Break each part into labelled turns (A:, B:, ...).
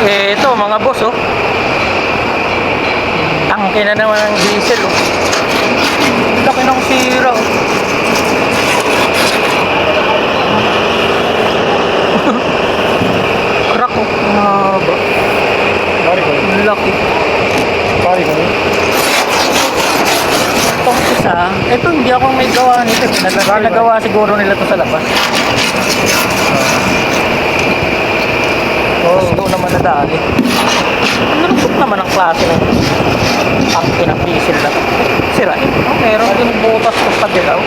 A: Ito mga boss, oh. Tangke na naman ng diesel, oh. Laki ng sira, oh. Crack, oh. Mahaba. Laki. Itong isa, ito hindi ako may gawa nito. Pinagawa siguro nila to sa labas. Tapos doon naman nadali. Ang lungsot naman ang klase ng tangke ng diesel na. Sira eh. Oh, meron din butas ko sa dilaw.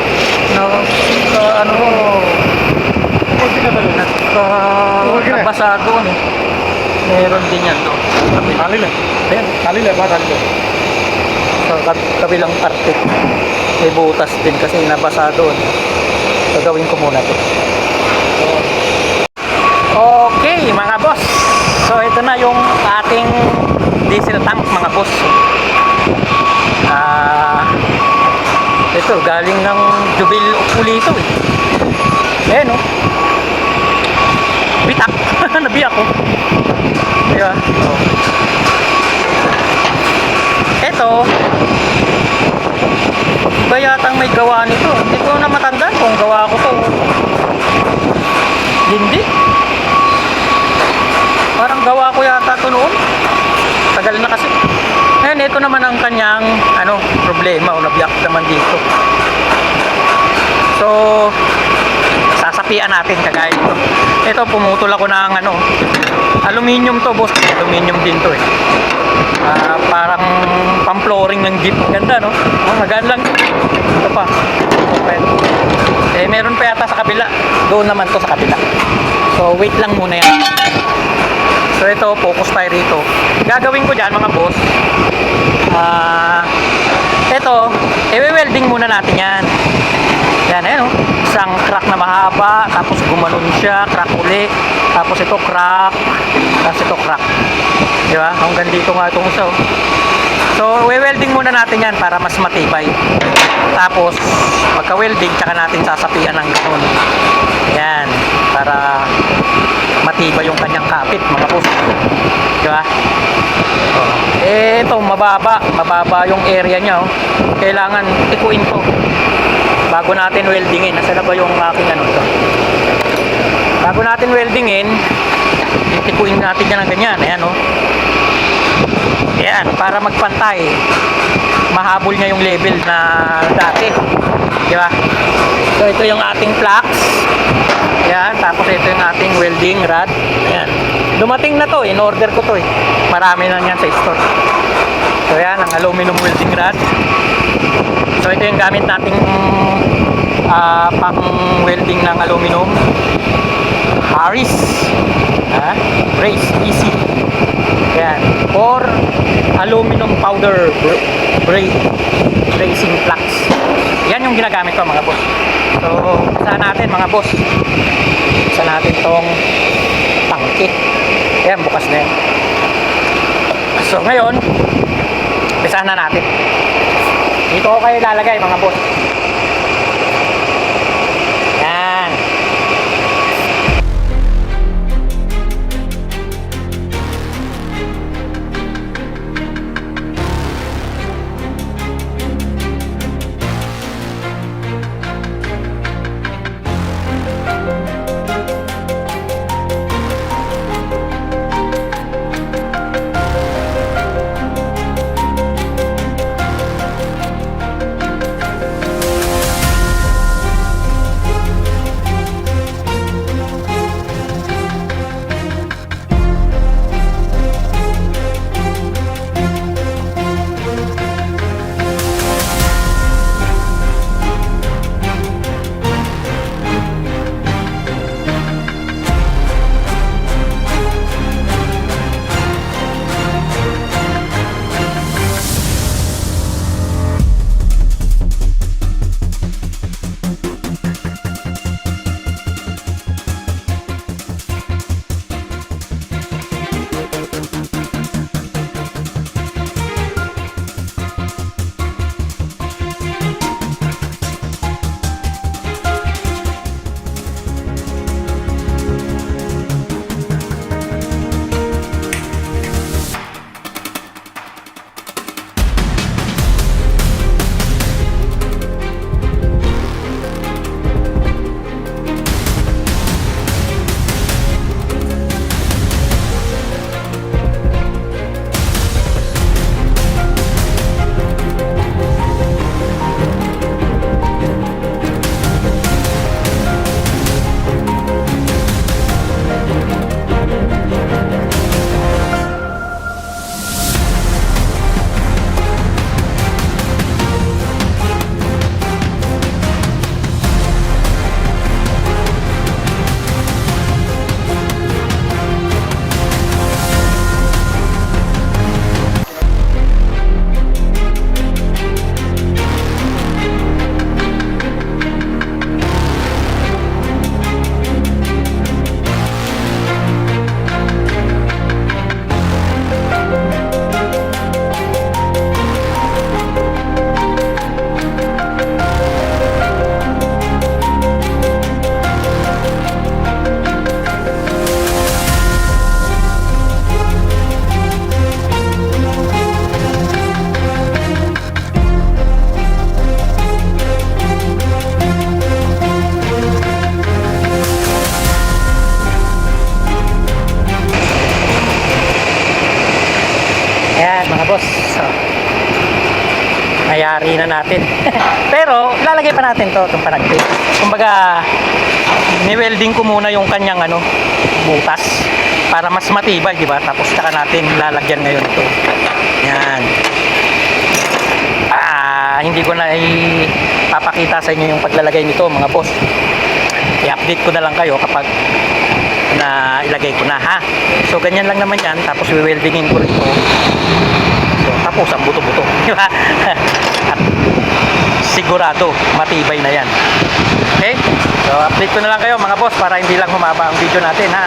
A: Nabasa doon eh. Meron din yan doon.
B: Talile.
A: Ayan.
B: Talile ba? Talile.
A: Sa kabilang parte. May butas din kasi nabasa doon. So gawin ko muna to. Okay mga boss. So ito na yung ating diesel tank mga boss. Ito galing ng Jubil Pulito eh. Ayan oh. Bitak. Nabiyak ko. Diba? Oh. Ito ba yatang may gawa nito? Hindi ko na matandaan kung gawa ko to. Hindi. Parang gawa ko yata ito noon. Tagal na kasi. Ngayon, ito naman ang kanyang problema o nabiyak naman dito. So, sasapian natin kagaya ito. Ito, pumutol ako ng aluminium to, boss. Aluminium din to eh. Parang pang-flooring ng jeep. Ganda, no? Magaan lang. Ito pa. Meron pa yata sa kabila. Doon naman to sa kabila. So, wait lang muna yan. So ito, focus tayo rito. Gagawin ko dyan mga boss. Ito, i-welding muna natin yan. Yan, ayan o. Isang crack na mahaba, tapos gumanon siya, crack uli. Tapos ito crack, tapos ito crack. Diba? Hanggang dito nga itong isa. So, i-welding muna natin yan para mas matibay. Tapos, pagka-welding, tsaka natin sasapian ng ganun. Yan, para matibay yung kanyang kapit, mga boss. Diba? Ito, mababa yung area niya. Oh. Kailangan tikuin to bago natin weldingin. Nasa na ba yung aking to? Bago natin weldingin, tikuin natin yan ng ganyan. Ayan, oh. Ayan, para magpantay. Mahabol niya yung level na dati. Diba? So, ito yung ating flux. Ayan, tapos ito yung ating welding rod. Ayan. Dumating na to, in order ko to eh. Marami na yan sa store. So, ayan, ang aluminum welding rod. So, ito yung gamit nating pang welding ng aluminum. Harris. Brace, easy. Ayan, or aluminum powder bracing flux. Yan yung ginagamit ko mga boss. So, usahan natin mga boss. Usahan natin tong tangke. Ayan, bukas na yan. So, ngayon, usahan na natin. Dito ko kayo lalagay mga boss. Yan. mga boss. So, ayari na natin. Pero, lalagay pa natin to, itong panagpit. Kumbaga, ni-welding ko muna yung kanyang butas para mas matibay, di ba? Tapos saka natin lalagyan ngayon ito. Yan. Hindi ko na ipapakita sa inyo yung paglalagay nito, mga boss. I-update ko na lang kayo kapag na ilagay ko na, ha. So ganyan lang naman yan, tapos weldingin ko rito. So tapos ang buto-buto, di ba? At sigurado matibay na yan. Okay? So update ko na lang kayo, mga boss, para hindi lang humaba ang video natin, ha.